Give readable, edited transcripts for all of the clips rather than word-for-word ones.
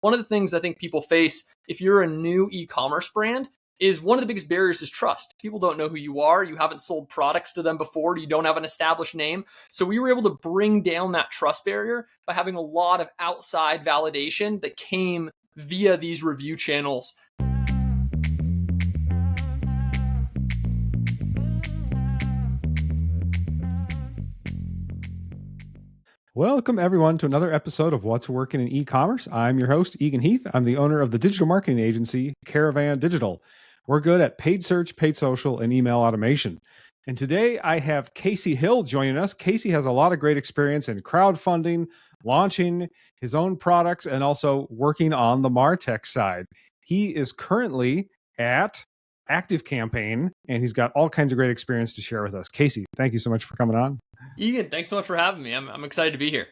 one of the things I think people face if you're a new e-commerce brand is one of the biggest barriers is trust. People don't know who you are. You haven't sold products to them before. You don't have an established name. So we were able to bring down that trust barrier by having a lot of outside validation that came via these review channels. Welcome, everyone, to another episode of What's Working in E-commerce. I'm your host, Eagan Heath. I'm the owner of the digital marketing agency, Caravan Digital. We're good at paid search, paid social, and email automation. And today I have Casey Hill joining us. Casey has a lot of great experience in crowdfunding, launching his own products, and also working on the MarTech side. He is currently at ActiveCampaign, and he's got all kinds of great experience to share with us. Casey, thank you so much for coming on. Eagan, thanks so much for having me. I'm excited to be here.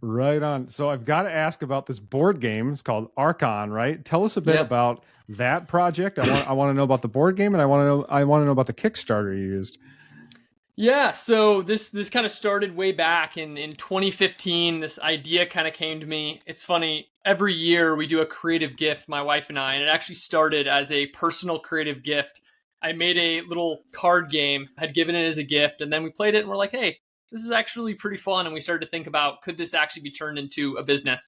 Right on. So I've got to ask about this board game. It's called Arkon, right? Tell us a bit about that project. I want to know about the board game, and I want to know about the Kickstarter you used. Yeah, so this kind of started way back in 2015. This idea kind of came to me. It's funny, every year we do a creative gift, my wife and I, and it actually started as a personal creative gift. I made a little card game, had given it as a gift, and then we played it and we're like, hey, this is actually pretty fun. And we started to think about, could this actually be turned into a business?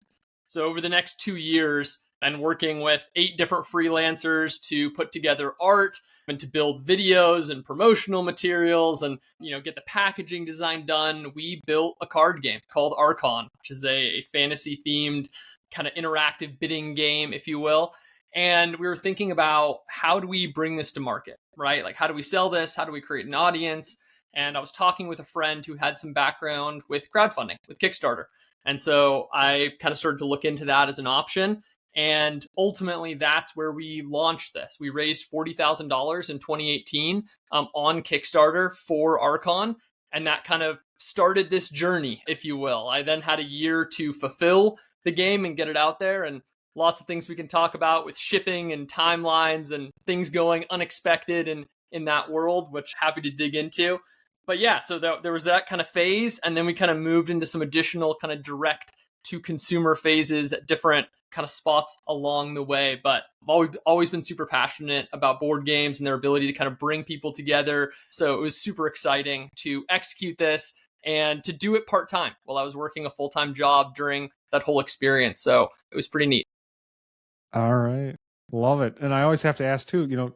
So over the next 2 years, I'm working with 8 different freelancers to put together art and to build videos and promotional materials and, get the packaging design done. We built a card game called Arkon, which is a fantasy themed kind of interactive bidding game, if you will. And we were thinking about, how do we bring this to market, right? Like, how do we sell this? How do we create an audience? And I was talking with a friend who had some background with crowdfunding, with Kickstarter. And so I kind of started to look into that as an option. And ultimately, that's where we launched this. We raised $40,000 in 2018 on Kickstarter for Arkon. And that kind of started this journey, if you will. I then had a year to fulfill the game and get it out there. And lots of things we can talk about with shipping and timelines and things going unexpected in that world, which happy to dig into. But yeah, so there was that kind of phase. And then we kind of moved into some additional kind of direct to consumer phases at different kind of spots along the way. But I've always been super passionate about board games and their ability to kind of bring people together. So it was super exciting to execute this and to do it part-time while I was working a full-time job during that whole experience. So it was pretty neat. All right. Love it. And I always have to ask too,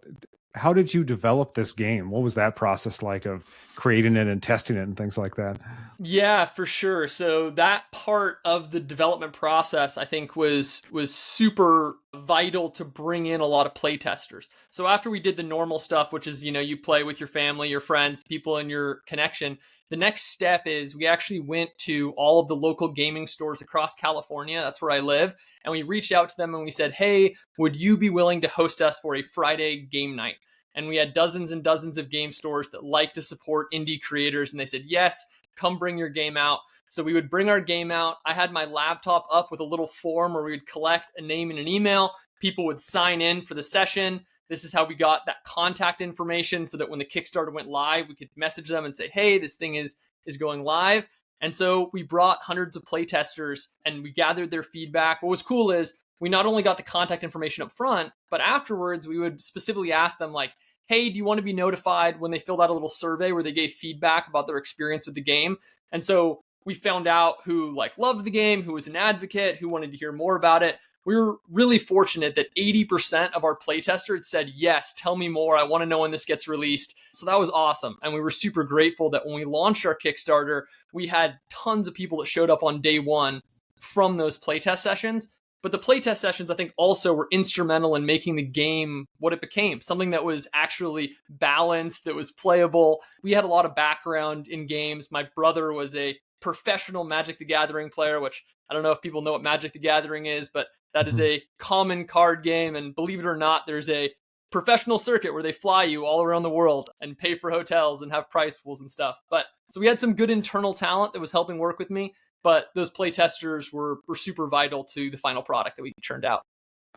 how did you develop this game? What was that process like of creating it and testing it and things like that? Yeah, for sure. So that part of the development process, I think, was super vital to bring in a lot of play testers. So after we did the normal stuff, which is, you play with your family, your friends, people in your connection, the next step is we actually went to all of the local gaming stores across California. That's where I live. And we reached out to them and we said, hey, would you be willing to host us for a Friday game night? And we had dozens and dozens of game stores that like to support indie creators. And they said, yes, come bring your game out. So we would bring our game out. I had my laptop up with a little form where we would collect a name and an email. People would sign in for the session. This is how we got that contact information so that when the Kickstarter went live, we could message them and say, hey, this thing is going live. And so we brought hundreds of playtesters and we gathered their feedback. What was cool is we not only got the contact information up front, but afterwards we would specifically ask them like, hey, do you want to be notified when they filled out a little survey where they gave feedback about their experience with the game? And so we found out who loved the game, who was an advocate, who wanted to hear more about it. We were really fortunate that 80% of our playtesters had said, yes, tell me more. I want to know when this gets released. So that was awesome. And we were super grateful that when we launched our Kickstarter, we had tons of people that showed up on day one from those playtest sessions. But the playtest sessions, I think, also were instrumental in making the game what it became, something that was actually balanced, that was playable. We had a lot of background in games. My brother was a professional Magic the Gathering player, which I don't know if people know what Magic the Gathering is, but that is a common card game. And believe it or not, there's a professional circuit where they fly you all around the world and pay for hotels and have prize pools and stuff. But so we had some good internal talent that was helping work with me. But those play testers were super vital to the final product that we churned out.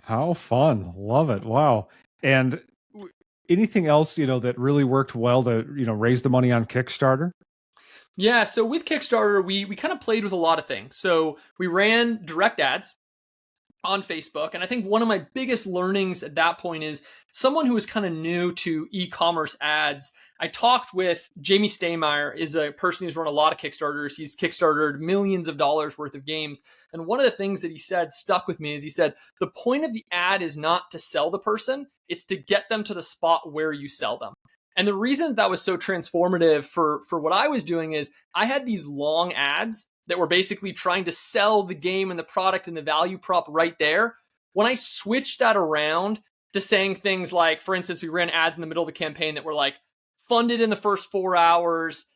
How fun. Love it. Wow. And anything else, that really worked well to, raise the money on Kickstarter? Yeah. So with Kickstarter, we kind of played with a lot of things. So we ran direct ads. on Facebook. And I think one of my biggest learnings at that point is someone who was kind of new to e-commerce ads. I talked with Jamie Steinmeier, is a person who's run a lot of Kickstarters. He's Kickstartered millions of dollars worth of games. And one of the things that he said stuck with me is he said, the point of the ad is not to sell the person, it's to get them to the spot where you sell them. And the reason that was so transformative for what I was doing is I had these long ads that were basically trying to sell the game and the product and the value prop right there. When I switched that around to saying things like, for instance, we ran ads in the middle of the campaign that were like, funded in the first 4 hours,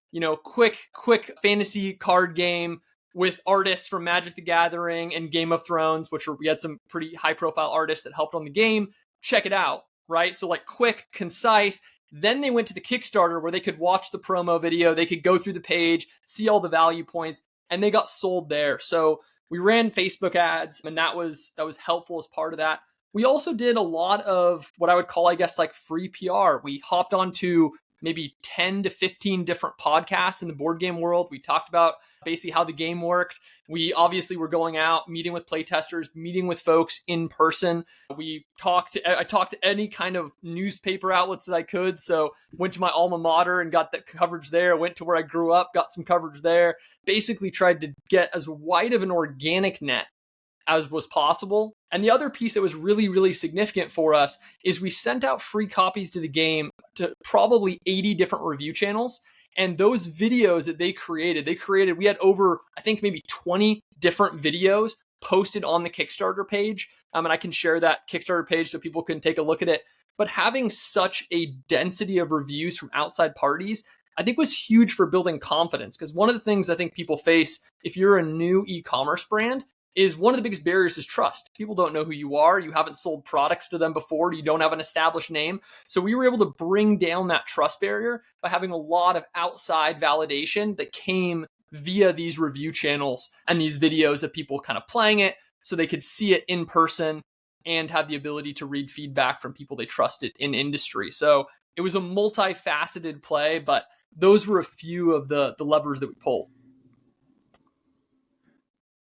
quick fantasy card game with artists from Magic the Gathering and Game of Thrones, we had some pretty high profile artists that helped on the game. Check it out, right? So like quick, concise. Then they went to the Kickstarter where they could watch the promo video, they could go through the page, see all the value points, and they got sold there. So we ran Facebook ads, and that was helpful as part of that. We also did a lot of what I would call, I guess, like free PR. We hopped onto maybe 10 to 15 different podcasts in the board game world. We talked about basically how the game worked. We obviously were going out, meeting with playtesters, meeting with folks in person. I talked to any kind of newspaper outlets that I could. So went to my alma mater and got that coverage there. Went to where I grew up, got some coverage there. Basically tried to get as wide of an organic net as was possible. And the other piece that was really, really significant for us is we sent out free copies to the game to probably 80 different review channels. And those videos that they created, we had over, I think maybe 20 different videos posted on the Kickstarter page. And I can share that Kickstarter page so people can take a look at it. But having such a density of reviews from outside parties, I think was huge for building confidence. Because one of the things I think people face if you're a new e-commerce brand is one of the biggest barriers is trust. People don't know who you are. You haven't sold products to them before. You don't have an established name. So we were able to bring down that trust barrier by having a lot of outside validation that came via these review channels and these videos of people kind of playing it so they could see it in person and have the ability to read feedback from people they trusted in industry. So it was a multifaceted play, but those were a few of the levers that we pulled.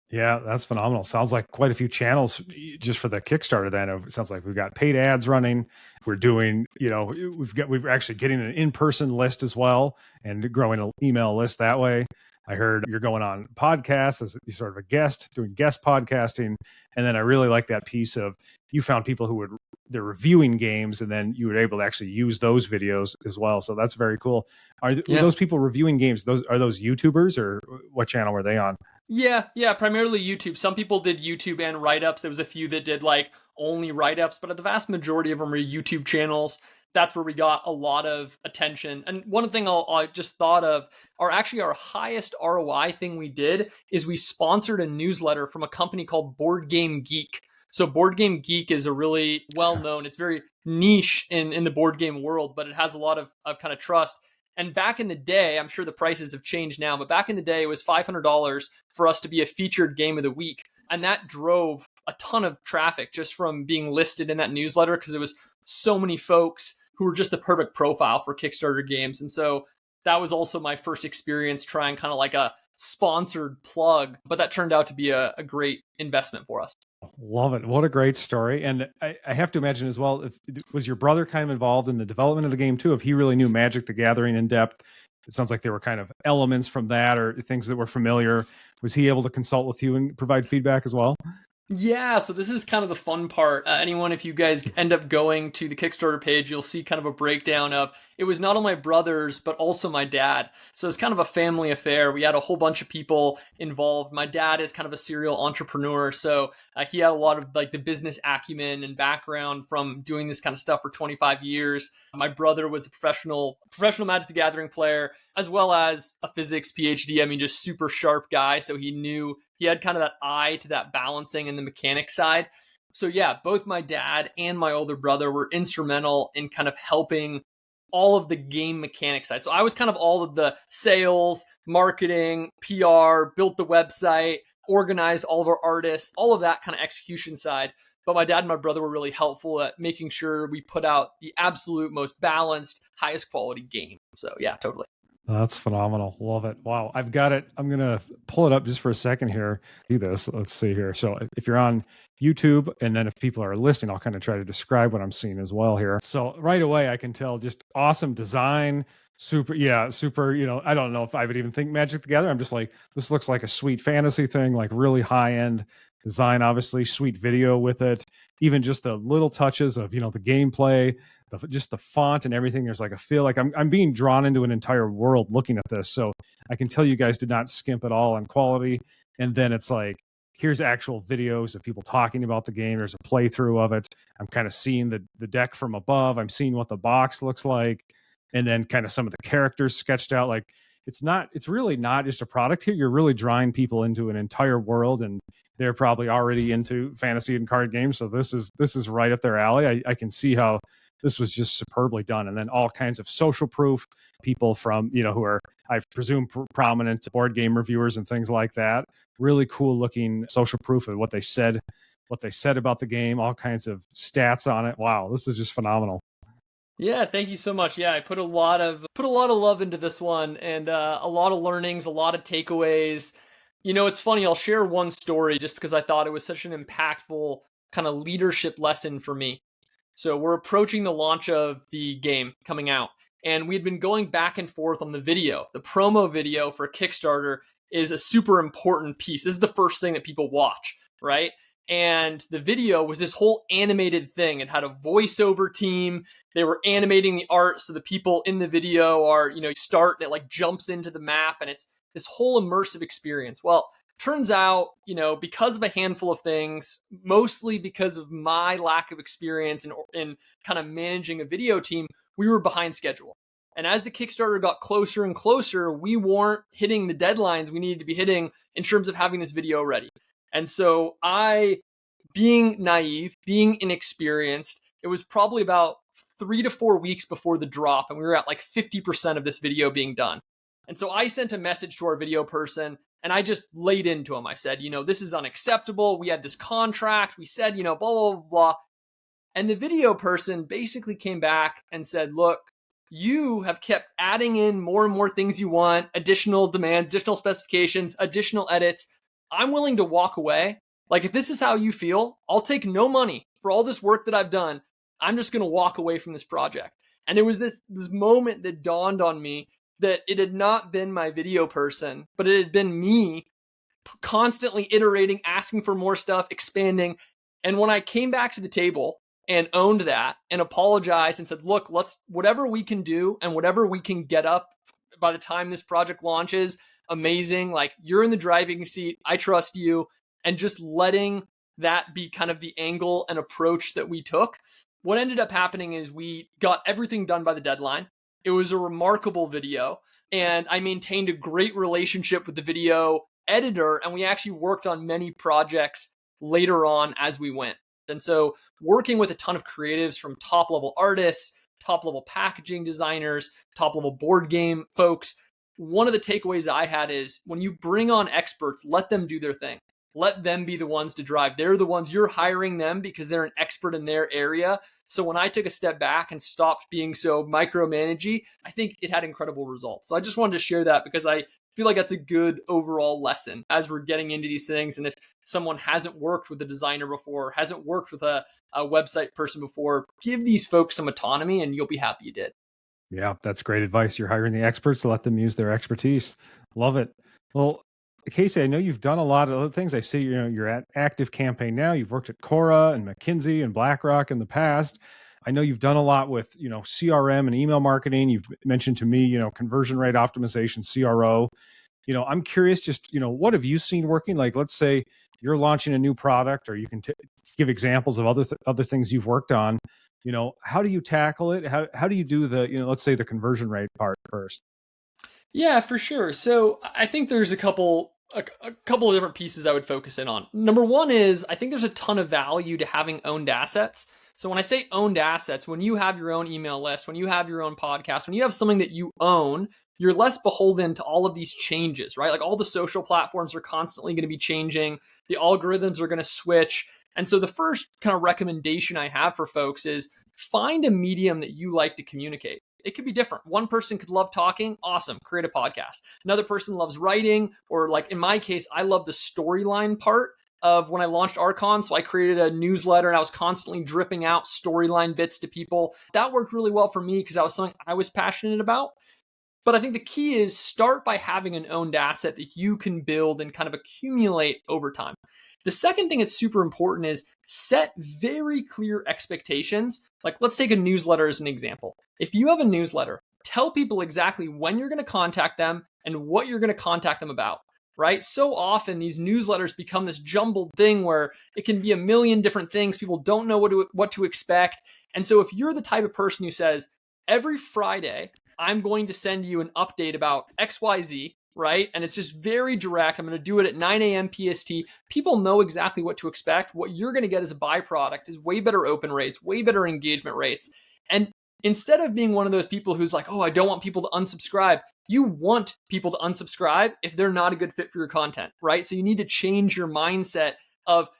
Yeah, that's phenomenal. Sounds like quite a few channels just for the Kickstarter. Then it sounds like we've got paid ads running. We're doing, we're actually getting an in-person list as well and growing an email list that way. I heard you're going on podcasts as sort of a guest, doing guest podcasting. And then I really like that piece of you found people who they're reviewing games and then you were able to actually use those videos as well. So that's very cool. Are those people reviewing games? Are those YouTubers or what channel were they on? Yeah, primarily YouTube. Some people did YouTube and write-ups. There was a few that did like only write-ups, but the vast majority of them are YouTube channels. That's where we got a lot of attention. And one thing I just thought of our highest ROI thing we did is we sponsored a newsletter from a company called Board Game Geek. So Board Game Geek is a really well-known, it's very niche in the board game world, but it has a lot of kind of trust. And back in the day, I'm sure the prices have changed now, but back in the day, it was $500 for us to be a featured game of the week. And that drove a ton of traffic just from being listed in that newsletter because it was so many folks who were just the perfect profile for Kickstarter games. And so that was also my first experience trying kind of like a sponsored plug, but that turned out to be a great investment for us. Love it. What a great story. And I have to imagine as well, was your brother kind of involved in the development of the game too? If he really knew Magic the Gathering in depth, it sounds like there were kind of elements from that or things that were familiar. Was he able to consult with you and provide feedback as well? Yeah, so this is kind of the fun part. If you guys end up going to the Kickstarter page, you'll see kind of a breakdown of it was not only my brothers, but also my dad. So it's kind of a family affair. We had a whole bunch of people involved. My dad is kind of a serial entrepreneur. So he had a lot of like the business acumen and background from doing this kind of stuff for 25 years. My brother was a professional Magic the Gathering player, as well as a physics PhD. I mean, just super sharp guy. So he had kind of that eye to that balancing and the mechanic side. So yeah, both my dad and my older brother were instrumental in kind of helping all of the game mechanic side. So I was kind of all of the sales, marketing, PR, built the website, organized all of our artists, all of that kind of execution side. But my dad and my brother were really helpful at making sure we put out the absolute most balanced, highest quality game. So yeah, totally. That's phenomenal. Love it. Wow. I've got it. I'm going to pull it up just for a second here. Do this. Let's see here. So if you're on YouTube, and then if people are listening, I'll kind of try to describe what I'm seeing as well here. So right away, I can tell just awesome design. Super. Yeah. Super. I don't know if I would even think Magic together. I'm just like, this looks like a sweet fantasy thing, like really high end design, obviously sweet video with it. Even just the little touches of, the gameplay, just the font and everything. There's like a feel like I'm being drawn into an entire world looking at this. So I can tell you guys did not skimp at all on quality. And then it's like, here's actual videos of people talking about the game. There's a playthrough of it. I'm kind of seeing the deck from above. I'm seeing what the box looks like. And then kind of some of the characters sketched out. Like it's really not just a product here. You're really drawing people into an entire world, and they're probably already into fantasy and card games. So this is right up their alley. I can see how this was just superbly done. And then all kinds of social proof, people from, who are, I presume, prominent board game reviewers and things like that. Really cool looking social proof of what they said about the game, all kinds of stats on it. Wow, this is just phenomenal. Yeah, thank you so much. Yeah, I put a lot of love into this one, and a lot of learnings, a lot of takeaways. It's funny. I'll share one story just because I thought it was such an impactful kind of leadership lesson for me. So we're approaching the launch of the game coming out, and we had been going back and forth on the video. The promo video for Kickstarter is a super important piece. This is the first thing that people watch, right? And the video was this whole animated thing. It had a voiceover team. They were animating the art, so the people in the video are, start and it like jumps into the map, and it's this whole immersive experience. Well, turns out, because of a handful of things, mostly because of my lack of experience in kind of managing a video team, we were behind schedule. And as the Kickstarter got closer and closer, we weren't hitting the deadlines we needed to be hitting in terms of having this video ready. And so being naive, being inexperienced, it was probably about 3 to 4 weeks before the drop, and we were at like 50% of this video being done. And so I sent a message to our video person, and I just laid into him. I said, this is unacceptable. We had this contract. We said, blah, blah, blah, blah. And the video person basically came back and said, look, you have kept adding in more and more things you want, additional demands, additional specifications, additional edits. I'm willing to walk away. Like, if this is how you feel, I'll take no money for all this work that I've done. I'm just going to walk away from this project. And it was this moment that dawned on me that it had not been my video person, but it had been me constantly iterating, asking for more stuff, expanding. And when I came back to the table and owned that and apologized and said, look, whatever we can do and whatever we can get up by the time this project launches, amazing. Like, you're in the driving seat. I trust you. And just letting that be kind of the angle and approach that we took. What ended up happening is we got everything done by the deadline. It was a remarkable video, and I maintained a great relationship with the video editor, and we actually worked on many projects later on as we went. And so working with a ton of creatives, from top level artists, top level packaging designers, top level board game folks, one of the takeaways I had is when you bring on experts, let them do their thing. Let them be the ones to drive. They're the ones, you're hiring them because they're an expert in their area. So when I took a step back and stopped being so micromanagey, I think it had incredible results. So I just wanted to share that because I feel like that's a good overall lesson as we're getting into these things. And if someone hasn't worked with a designer before, hasn't worked with a website person before, give these folks some autonomy and you'll be happy you did. Yeah, that's great advice. You're hiring the experts to let them use their expertise. Love it. Well, Casey, I know you've done a lot of other things. I see, you're at ActiveCampaign now. You've worked at Cora and McKinsey and BlackRock in the past. I know you've done a lot with, CRM and email marketing. You've mentioned to me, conversion rate optimization, CRO. I'm curious, just, what have you seen working? Like, let's say you're launching a new product, or you can give examples of other things you've worked on. How do you tackle it? How do you do the, let's say the conversion rate part first? Yeah, for sure. So I think there's a couple of different pieces I would focus in on. Number one is I think there's a ton of value to having owned assets. So when I say owned assets, when you have your own email list, when you have your own podcast, when you have something that you own, you're less beholden to all of these changes, right? Like, all the social platforms are constantly going to be changing. The algorithms are going to switch. And so the first kind of recommendation I have for folks is find a medium that you like to communicate. It could be different. One person could love talking. Awesome. Create a podcast. Another person loves writing, or like in my case, I love the storyline part of when I launched Arkon. So I created a newsletter and I was constantly dripping out storyline bits to people. That worked really well for me because that was something I was passionate about. But I think the key is start by having an owned asset that you can build and kind of accumulate over time. The second thing that's super important is set very clear expectations. Like, let's take a newsletter as an example. If you have a newsletter, tell people exactly when you're going to contact them and what you're going to contact them about, right? So often these newsletters become this jumbled thing where it can be a million different things. People don't know what to expect. And so if you're the type of person who says, every Friday, I'm going to send you an update about XYZ, right? And it's just very direct. I'm going to do it at 9 a.m. PST. People know exactly what to expect. What you're going to get as a byproduct is way better open rates, way better engagement rates. And instead of being one of those people who's like, oh, I don't want people to unsubscribe, you want people to unsubscribe if they're not a good fit for your content, right? So you need to change your mindset of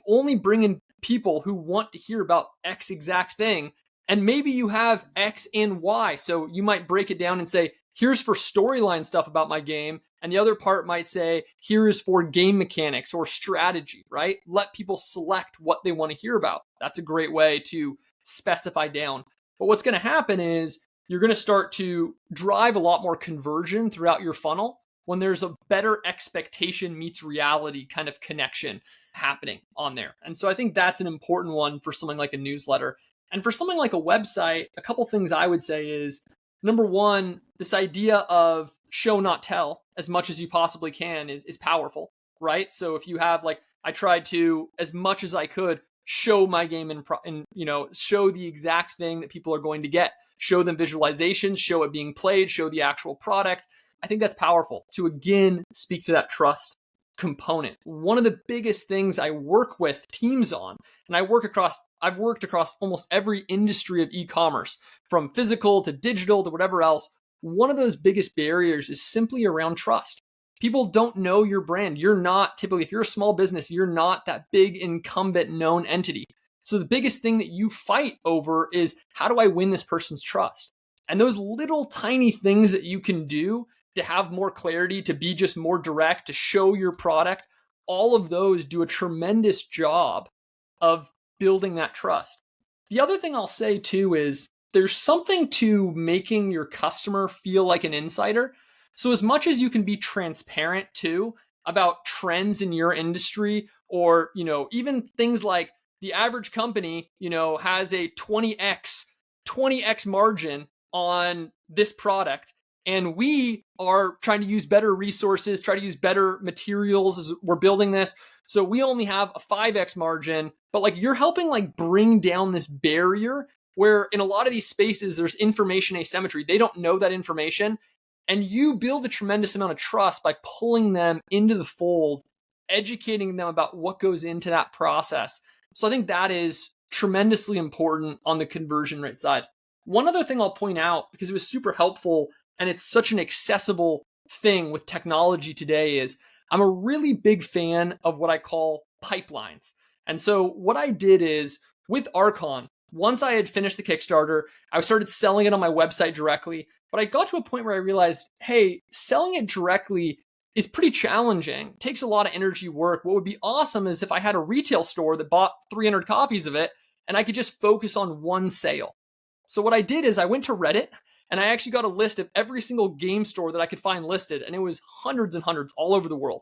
only bringing people who want to hear about X exact thing. And maybe you have X and Y. So you might break it down and say, here's for storyline stuff about my game. And the other part might say, here is for game mechanics or strategy, right? Let people select what they want to hear about. That's a great way to specify down. But what's going to happen is you're going to start to drive a lot more conversion throughout your funnel when there's a better expectation meets reality kind of connection happening on there. And so I think that's an important one for something like a newsletter. And for something like a website, a couple things I would say is, number one, this idea of show not tell as much as you possibly can is powerful, right? So if you have, like, I tried to, as much as I could, show my game and show the exact thing that people are going to get, show them visualizations, show it being played, show the actual product. I think that's powerful to, again, speak to that trust component. One of the biggest things I work with teams on, and I've worked across almost every industry of e-commerce, from physical to digital to whatever else. One of those biggest barriers is simply around trust. People don't know your brand. You're not typically, if you're a small business, you're not that big incumbent known entity. So the biggest thing that you fight over is, how do I win this person's trust? And those little tiny things that you can do to have more clarity, to be just more direct, to show your product, all of those do a tremendous job of building that trust. The other thing I'll say too is there's something to making your customer feel like an insider. So as much as you can be transparent too about trends in your industry, or, even things like the average company, has a 20x margin on this product, and we are trying to use better resources, try to use better materials as we're building this. So we only have a 5x margin, but like, you're helping like bring down this barrier where in a lot of these spaces, there's information asymmetry. They don't know that information. And you build a tremendous amount of trust by pulling them into the fold, educating them about what goes into that process. So I think that is tremendously important on the conversion rate side. One other thing I'll point out, because it was super helpful and it's such an accessible thing with technology today, is I'm a really big fan of what I call pipelines. And so what I did is, with Arkon, once I had finished the Kickstarter, I started selling it on my website directly. But I got to a point where I realized, hey, selling it directly is pretty challenging. It takes a lot of energy work. What would be awesome is if I had a retail store that bought 300 copies of it and I could just focus on one sale. So what I did is I went to Reddit and I actually got a list of every single game store that I could find listed. And it was hundreds and hundreds all over the world.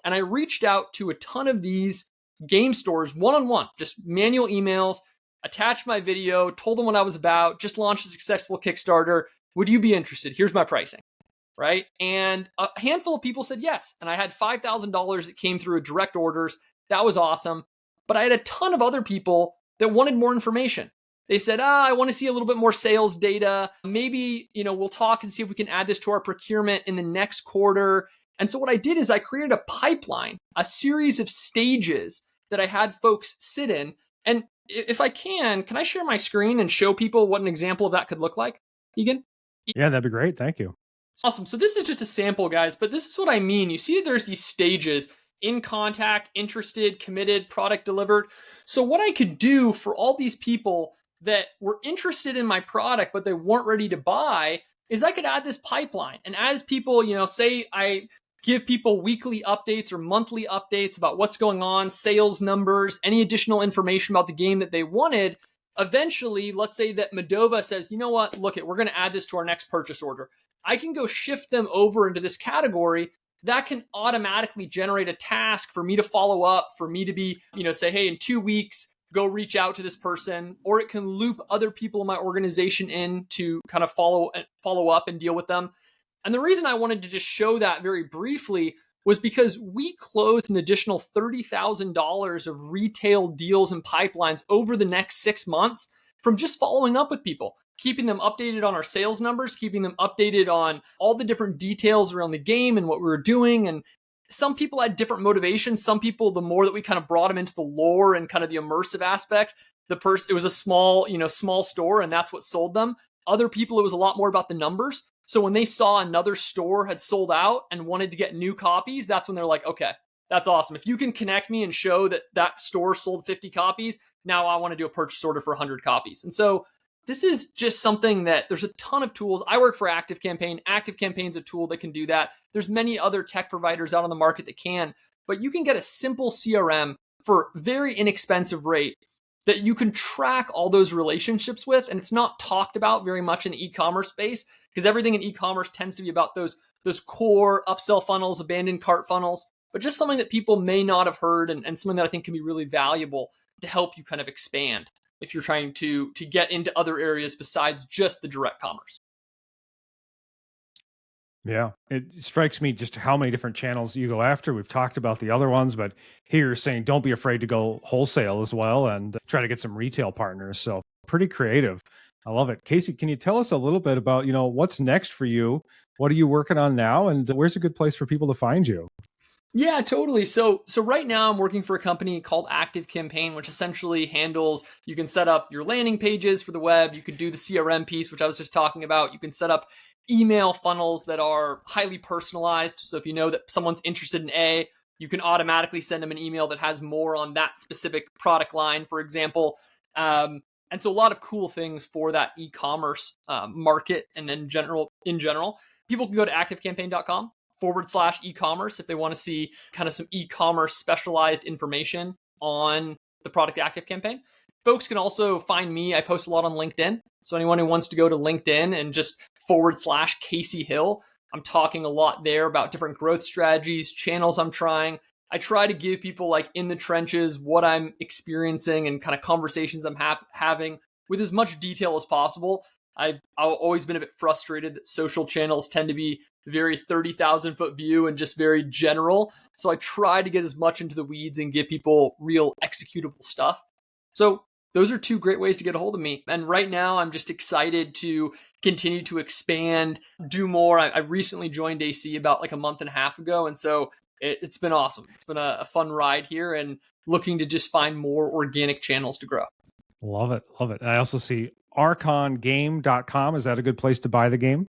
And I reached out to a ton of these game stores one-on-one, just manual emails, attached my video, told them what I was about, just launched a successful Kickstarter. Would you be interested? Here's my pricing, right? And a handful of people said yes. And I had $5,000 that came through direct orders. That was awesome. But I had a ton of other people that wanted more information. They said, I want to see a little bit more sales data. Maybe, we'll talk and see if we can add this to our procurement in the next quarter. And so what I did is I created a pipeline, a series of stages that I had folks sit in. And if I can I share my screen and show people what an example of that could look like, Eagan? Yeah, that'd be great. Thank you. Awesome. So this is just a sample, guys, but this is what I mean. You see there's these stages: in contact, interested, committed, product delivered. So what I could do for all these people that were interested in my product, but they weren't ready to buy, is I could add this pipeline. And as people, say I give people weekly updates or monthly updates about what's going on, sales numbers, any additional information about the game that they wanted. Eventually, let's say that Medova says, you know what, look it, we're going to add this to our next purchase order. I can go shift them over into this category. That can automatically generate a task for me to follow up, for me to be, say, hey, in 2 weeks, go reach out to this person, or it can loop other people in my organization in to kind of follow up and deal with them. And the reason I wanted to just show that very briefly was because we closed an additional $30,000 of retail deals and pipelines over the next 6 months from just following up with people, keeping them updated on our sales numbers, keeping them updated on all the different details around the game and what we were doing. And some people had different motivations. Some people, the more that we kind of brought them into the lore and kind of the immersive aspect, it was a small store, and that's what sold them. Other people, it was a lot more about the numbers. So when they saw another store had sold out and wanted to get new copies, that's when they're like, okay, that's awesome. If you can connect me and show that that store sold 50 copies, now I want to do a purchase order for 100 copies. And so this is just something that there's a ton of tools. I work for ActiveCampaign. ActiveCampaign is a tool that can do that. There's many other tech providers out on the market that can, but you can get a simple CRM for very inexpensive rate that you can track all those relationships with. And it's not talked about very much in the e-commerce space, because everything in e-commerce tends to be about those core upsell funnels, abandoned cart funnels, but just something that people may not have heard, and something that I think can be really valuable to help you kind of expand if you're trying to get into other areas besides just the direct commerce. Yeah, it strikes me just how many different channels you go after. We've talked about the other ones, but here you're saying don't be afraid to go wholesale as well and try to get some retail partners. So pretty creative. I love it. Casey, can you tell us a little bit about, what's next for you? What are you working on now? And where's a good place for people to find you? Yeah, totally. So right now I'm working for a company called ActiveCampaign, which essentially handles, you can set up your landing pages for the web. You can do the CRM piece, which I was just talking about. You can set up email funnels that are highly personalized. So if you know that someone's interested in A, you can automatically send them an email that has more on that specific product line, for example. And so a lot of cool things for that e-commerce market. And in general, people can go to activecampaign.com/e-commerce if they want to see kind of some e-commerce specialized information on the product ActiveCampaign. Folks can also find me. I post a lot on LinkedIn. So anyone who wants to go to LinkedIn and just /Casey Hill, I'm talking a lot there about different growth strategies, channels I'm trying. I try to give people like in the trenches what I'm experiencing and kind of conversations I'm having with as much detail as possible. I've always been a bit frustrated that social channels tend to be very 30,000 foot view and just very general. So I try to get as much into the weeds and give people real executable stuff. So those are two great ways to get a hold of me. And right now I'm just excited to continue to expand, do more. I recently joined AC about like a month and a half ago. And so it's been awesome. It's been a fun ride here and looking to just find more organic channels to grow. Love it. Love it. I also see arkongame.com. Is that a good place to buy the game?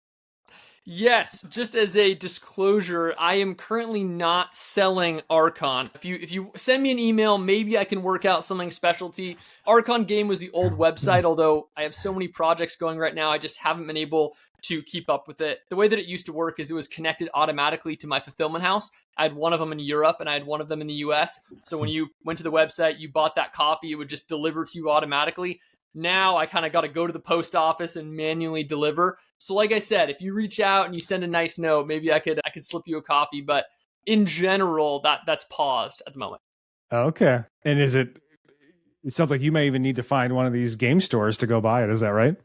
Yes, just as a disclosure, I am currently not selling Arkon. If you send me an email, maybe I can work out something specialty. Arkon Game was the old website, although I have so many projects going right now, I just haven't been able to keep up with it. The way that it used to work is it was connected automatically to my fulfillment house. I had one of them in Europe and I had one of them in the US. So when you went to the website, you bought that copy, it would just deliver to you automatically. Now I kind of got to go to the post office and manually deliver. So like I said, if you reach out and you send a nice note, maybe I could slip you a copy. But in general, that's paused at the moment. Okay. And it sounds like you may even need to find one of these game stores to go buy it. Is that right?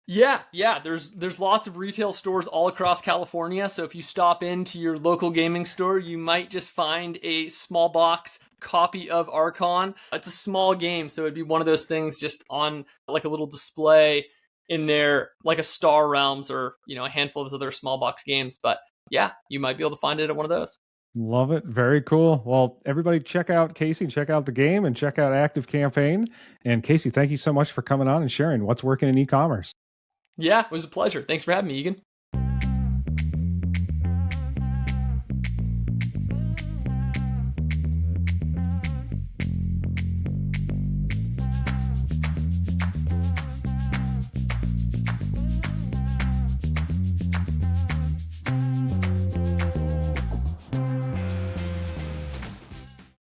Yeah. There's lots of retail stores all across California. So if you stop into your local gaming store, you might just find a small box copy of Arkon. It's a small game, so it'd be one of those things just on like a little display in there, like a Star Realms or a handful of other small box games. But yeah, you might be able to find it at one of those. Love it. Very cool. Well, everybody check out Casey, check out the game, and check out ActiveCampaign. And Casey, thank you so much for coming on and sharing what's working in e-commerce. Yeah, it was a pleasure. Thanks for having me, Eagan.